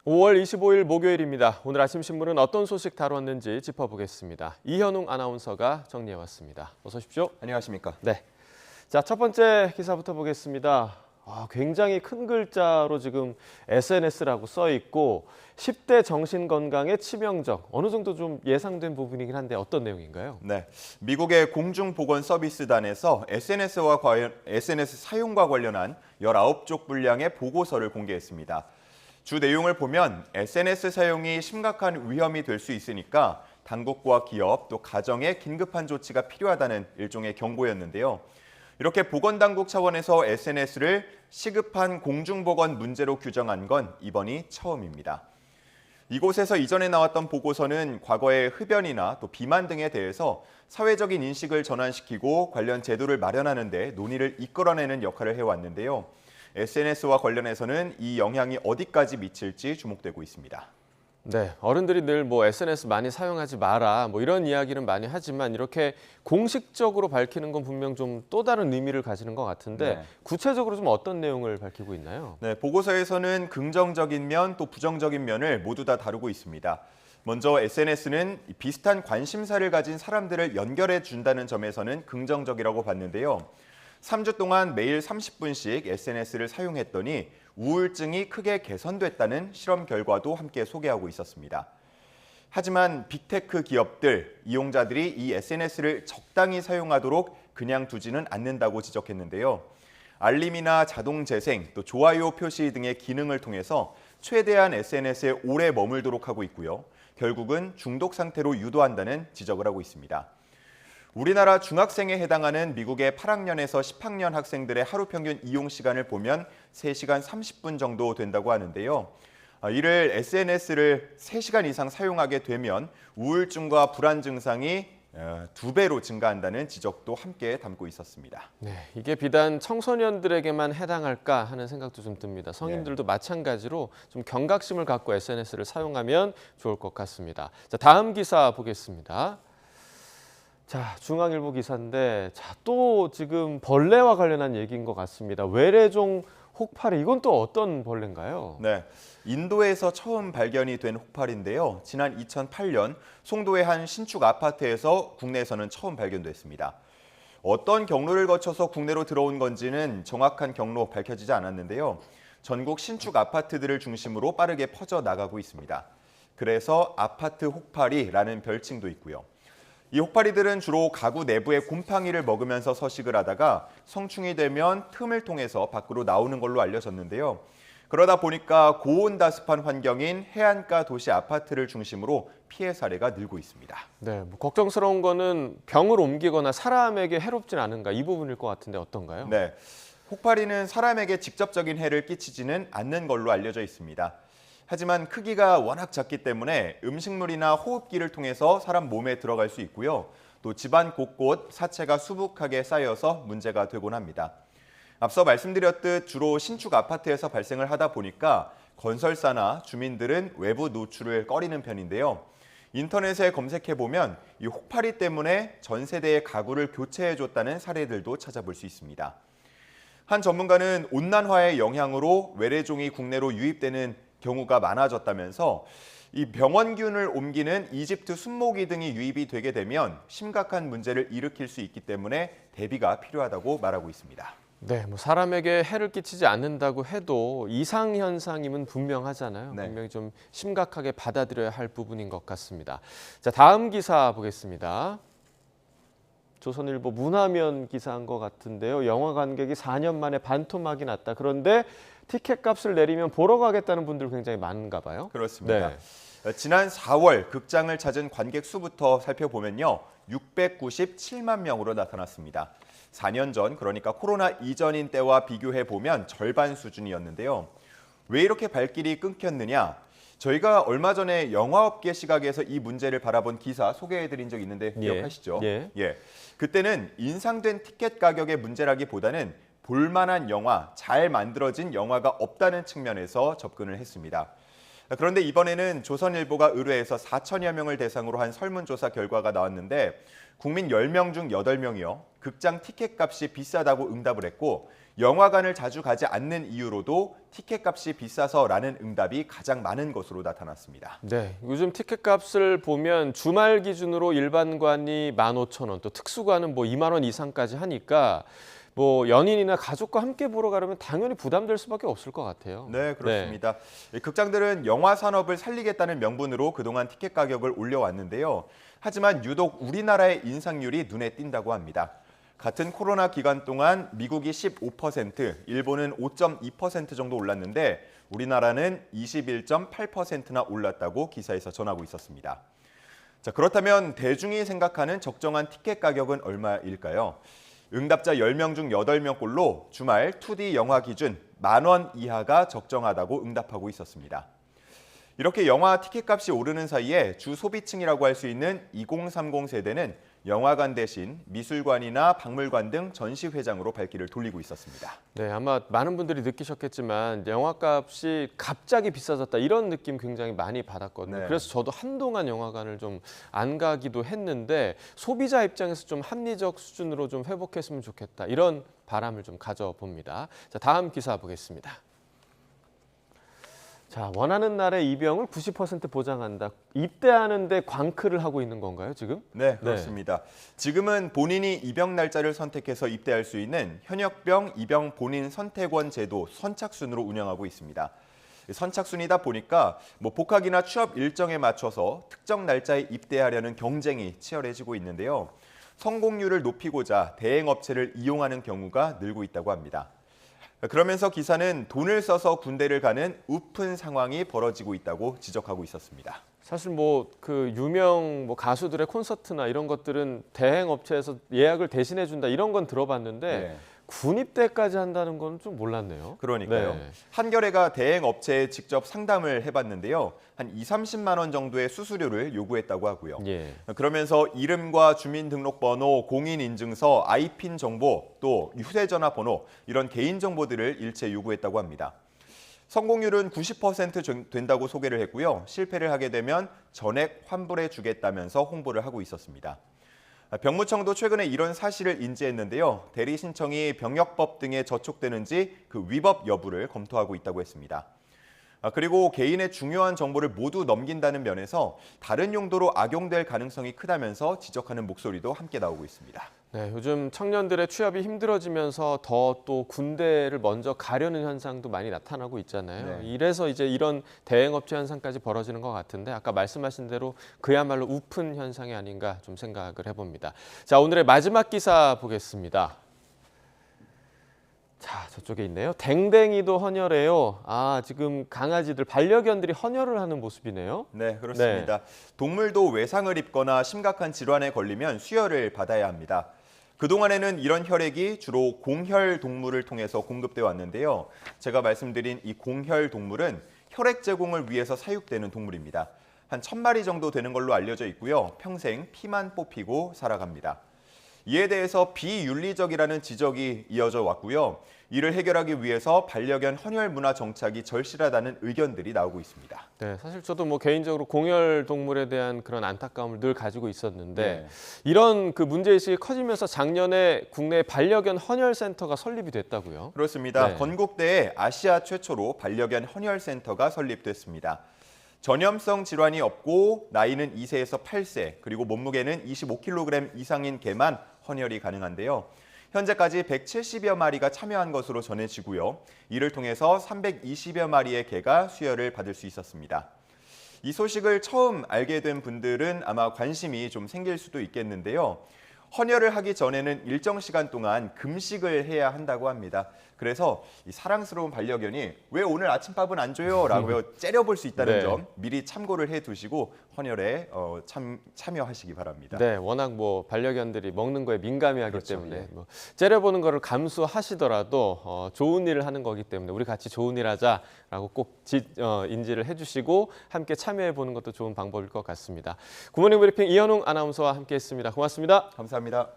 5월 25일 목요일입니다. 오늘 아침 신문은 어떤 소식 다뤘는지 짚어보겠습니다. 이현웅 아나운서가 정리해왔습니다. 어서 오십시오. 안녕하십니까. 네. 자, 첫 번째 기사부터 보겠습니다. 굉장히 큰 글자로 지금 SNS라고 써 있고 10대 정신건강에 치명적, 어느 정도 좀 예상된 부분이긴 한데 어떤 내용인가요? 네, 미국의 공중보건서비스단에서 SNS 사용과 관련한 19쪽 분량의 보고서를 공개했습니다. 주 내용을 보면 SNS 사용이 심각한 위험이 될 수 있으니까 당국과 기업 또 가정에 긴급한 조치가 필요하다는 일종의 경고였는데요. 이렇게 보건당국 차원에서 SNS를 시급한 공중보건 문제로 규정한 건 이번이 처음입니다. 이곳에서 이전에 나왔던 보고서는 과거의 흡연이나 또 비만 등에 대해서 사회적인 인식을 전환시키고 관련 제도를 마련하는 데 논의를 이끌어내는 역할을 해왔는데요. SNS와 관련해서는 이 영향이 어디까지 미칠지 주목되고 있습니다. 네, 어른들이 늘 SNS 많이 사용하지 마라 이런 이야기는 많이 하지만 이렇게 공식적으로 밝히는 건 분명 좀 또 다른 의미를 가지는 것 같은데 네. 구체적으로 좀 어떤 내용을 밝히고 있나요? 네, 보고서에서는 긍정적인 면 또 부정적인 면을 모두 다 다루고 있습니다. 먼저 SNS는 비슷한 관심사를 가진 사람들을 연결해 준다는 점에서는 긍정적이라고 봤는데요. 3주 동안 매일 30분씩 SNS를 사용했더니 우울증이 크게 개선됐다는 실험 결과도 함께 소개하고 있었습니다. 하지만 빅테크 기업들, 이용자들이 이 SNS를 적당히 사용하도록 그냥 두지는 않는다고 지적했는데요. 알림이나 자동 재생, 또 좋아요 표시 등의 기능을 통해서 최대한 SNS에 오래 머물도록 하고 있고요. 결국은 중독 상태로 유도한다는 지적을 하고 있습니다. 우리나라 중학생에 해당하는 미국의 8학년에서 10학년 학생들의 하루 평균 이용 시간을 보면 3시간 30분 정도 된다고 하는데요. 이를 SNS를 3시간 이상 사용하게 되면 우울증과 불안 증상이 2배로 증가한다는 지적도 함께 담고 있었습니다. 네, 이게 비단 청소년들에게만 해당할까 하는 생각도 좀 듭니다. 성인들도 마찬가지로 좀 경각심을 갖고 SNS를 사용하면 좋을 것 같습니다. 자, 다음 기사 보겠습니다. 자, 중앙일보 기사인데 또 지금 벌레와 관련한 얘기인 것 같습니다. 외래종 혹파리, 이건 또 어떤 벌레인가요? 네, 인도에서 처음 발견이 된 혹파리인데요. 지난 2008년 송도의 한 신축 아파트에서 국내에서는 처음 발견됐습니다. 어떤 경로를 거쳐서 국내로 들어온 건지는 정확한 경로 밝혀지지 않았는데요. 전국 신축 아파트들을 중심으로 빠르게 퍼져 나가고 있습니다. 그래서 아파트 혹파리라는 별칭도 있고요. 이 혹파리들은 주로 가구 내부의 곰팡이를 먹으면서 서식을 하다가 성충이 되면 틈을 통해서 밖으로 나오는 걸로 알려졌는데요. 그러다 보니까 고온다습한 환경인 해안가 도시 아파트를 중심으로 피해 사례가 늘고 있습니다. 네, 걱정스러운 거는 병을 옮기거나 사람에게 해롭진 않은가 이 부분일 것 같은데 어떤가요? 네, 혹파리는 사람에게 직접적인 해를 끼치지는 않는 걸로 알려져 있습니다. 하지만 크기가 워낙 작기 때문에 음식물이나 호흡기를 통해서 사람 몸에 들어갈 수 있고요. 또 집안 곳곳 사체가 수북하게 쌓여서 문제가 되곤 합니다. 앞서 말씀드렸듯 주로 신축 아파트에서 발생을 하다 보니까 건설사나 주민들은 외부 노출을 꺼리는 편인데요. 인터넷에 검색해보면 이 혹파리 때문에 전 세대의 가구를 교체해줬다는 사례들도 찾아볼 수 있습니다. 한 전문가는 온난화의 영향으로 외래종이 국내로 유입되는 경우가 많아졌다면서 이 병원균을 옮기는 이집트 순모기 등이 유입이 되게 되면 심각한 문제를 일으킬 수 있기 때문에 대비가 필요하다고 말하고 있습니다. 네, 사람에게 해를 끼치지 않는다고 해도 이상 현상임은 분명하잖아요. 네. 분명히 좀 심각하게 받아들여야 할 부분인 것 같습니다. 자, 다음 기사 보겠습니다. 조선일보 문화면 기사인 것 같은데요. 영화 관객이 4년 만에 반토막이 났다. 그런데 티켓 값을 내리면 보러 가겠다는 분들 굉장히 많은가 봐요. 그렇습니다. 네. 지난 4월 극장을 찾은 관객 수부터 살펴보면요. 697만 명으로 나타났습니다. 4년 전, 그러니까 코로나 이전인 때와 비교해보면 절반 수준이었는데요. 왜 이렇게 발길이 끊겼느냐? 저희가 얼마 전에 영화업계 시각에서 이 문제를 바라본 기사 소개해드린 적 있는데 기억하시죠? 예. 그때는 인상된 티켓 가격의 문제라기보다는 볼만한 영화, 잘 만들어진 영화가 없다는 측면에서 접근을 했습니다. 그런데 이번에는 조선일보가 의뢰해서 4천여 명을 대상으로 한 설문조사 결과가 나왔는데 국민 10명 중 8명이요. 극장 티켓 값이 비싸다고 응답을 했고 영화관을 자주 가지 않는 이유로도 티켓값이 비싸서라는 응답이 가장 많은 것으로 나타났습니다. 네, 요즘 티켓값을 보면 주말 기준으로 일반관이 15,000원, 또 특수관은 뭐 2만 원 이상까지 하니까 뭐 연인이나 가족과 함께 보러 가려면 당연히 부담될 수밖에 없을 것 같아요. 네, 그렇습니다. 극장들은 영화 산업을 살리겠다는 명분으로 그동안 티켓 가격을 올려왔는데요. 하지만 유독 우리나라의 인상률이 눈에 띈다고 합니다. 같은 코로나 기간 동안 미국이 15%, 일본은 5.2% 정도 올랐는데 우리나라는 21.8%나 올랐다고 기사에서 전하고 있었습니다. 자, 그렇다면 대중이 생각하는 적정한 티켓 가격은 얼마일까요? 응답자 10명 중 8명꼴로 주말 2D 영화 기준 10,000원 이하가 적정하다고 응답하고 있었습니다. 이렇게 영화 티켓값이 오르는 사이에 주 소비층이라고 할 수 있는 2030 세대는 영화관 대신 미술관이나 박물관 등 전시회장으로 발길을 돌리고 있었습니다. 네, 아마 많은 분들이 느끼셨겠지만 영화값이 갑자기 비싸졌다 이런 느낌 굉장히 많이 받았거든요. 네. 그래서 저도 한동안 영화관을 좀 안 가기도 했는데 소비자 입장에서 좀 합리적 수준으로 좀 회복했으면 좋겠다 이런 바람을 좀 가져봅니다. 자, 다음 기사 보겠습니다. 자, 원하는 날의 입영을 90% 보장한다. 입대하는데 광크를 하고 있는 건가요, 지금? 네, 그렇습니다. 지금은 본인이 입영 날짜를 선택해서 입대할 수 있는 현역병 입영 본인 선택원 제도 선착순으로 운영하고 있습니다. 선착순이다 보니까 복학이나 취업 일정에 맞춰서 특정 날짜에 입대하려는 경쟁이 치열해지고 있는데요. 성공률을 높이고자 대행업체를 이용하는 경우가 늘고 있다고 합니다. 그러면서 기사는 돈을 써서 군대를 가는 우픈 상황이 벌어지고 있다고 지적하고 있었습니다. 사실 그 유명 가수들의 콘서트나 이런 것들은 대행 업체에서 예약을 대신해 준다 이런 건 들어봤는데 네. 군입대까지 한다는 건 좀 몰랐네요. 그러니까요. 네. 한겨레가 대행 업체에 직접 상담을 해봤는데요. 한 20-30만 원 정도의 수수료를 요구했다고 하고요. 예. 그러면서 이름과 주민등록번호, 공인인증서, 아이핀 정보, 또 휴대전화 번호 이런 개인 정보들을 일체 요구했다고 합니다. 성공률은 90% 된다고 소개를 했고요. 실패를 하게 되면 전액 환불해 주겠다면서 홍보를 하고 있었습니다. 병무청도 최근에 이런 사실을 인지했는데요. 대리 신청이 병역법 등에 저촉되는지 그 위법 여부를 검토하고 있다고 했습니다. 그리고 개인의 중요한 정보를 모두 넘긴다는 면에서 다른 용도로 악용될 가능성이 크다면서 지적하는 목소리도 함께 나오고 있습니다. 네, 요즘 청년들의 취업이 힘들어지면서 더 또 군대를 먼저 가려는 현상도 많이 나타나고 있잖아요. 네. 이래서 이제 이런 대행업체 현상까지 벌어지는 것 같은데 아까 말씀하신 대로 그야말로 우픈 현상이 아닌가 좀 생각을 해봅니다. 자, 오늘의 마지막 기사 보겠습니다. 자, 저쪽에 있네요. 댕댕이도 헌혈해요. 아, 지금 강아지들, 반려견들이 헌혈을 하는 모습이네요. 네, 그렇습니다. 동물도 외상을 입거나 심각한 질환에 걸리면 수혈을 받아야 합니다. 그동안에는 이런 혈액이 주로 공혈 동물을 통해서 공급돼 왔는데요. 제가 말씀드린 이 공혈 동물은 혈액 제공을 위해서 사육되는 동물입니다. 한 1,000마리 정도 되는 걸로 알려져 있고요. 평생 피만 뽑히고 살아갑니다. 이에 대해서 비윤리적이라는 지적이 이어져 왔고요. 이를 해결하기 위해서 반려견 헌혈 문화 정착이 절실하다는 의견들이 나오고 있습니다. 네, 사실 저도 개인적으로 공혈 동물에 대한 그런 안타까움을 늘 가지고 있었는데 네. 이런 그 문제의식이 커지면서 작년에 국내 반려견 헌혈 센터가 설립이 됐다고요. 그렇습니다. 네. 건국대에 아시아 최초로 반려견 헌혈 센터가 설립됐습니다. 전염성 질환이 없고 나이는 2세에서 8세 그리고 몸무게는 25kg 이상인 개만 헌혈이 가능한데요. 현재까지 170여 마리가 참여한 것으로 전해지고요. 이를 통해서 320여 마리의 개가 수혈을 받을 수 있었습니다. 이 소식을 처음 알게 된 분들은 아마 관심이 좀 생길 수도 있겠는데요. 헌혈을 하기 전에는 일정 시간 동안 금식을 해야 한다고 합니다. 그래서 이 사랑스러운 반려견이 왜 오늘 아침밥은 안 줘요? 라고 째려볼 수 있다는 네. 점 미리 참고를 해두시고 헌혈에 참여하시기 바랍니다. 네, 워낙 반려견들이 먹는 거에 민감해하기 그렇죠. 때문에 예. 째려보는 거를 감수하시더라도 좋은 일을 하는 거기 때문에 우리 같이 좋은 일 하자라고 꼭 인지를 해주시고 함께 참여해보는 것도 좋은 방법일 것 같습니다. 굿모닝 브리핑 이현웅 아나운서와 함께했습니다. 고맙습니다. 감사합니다.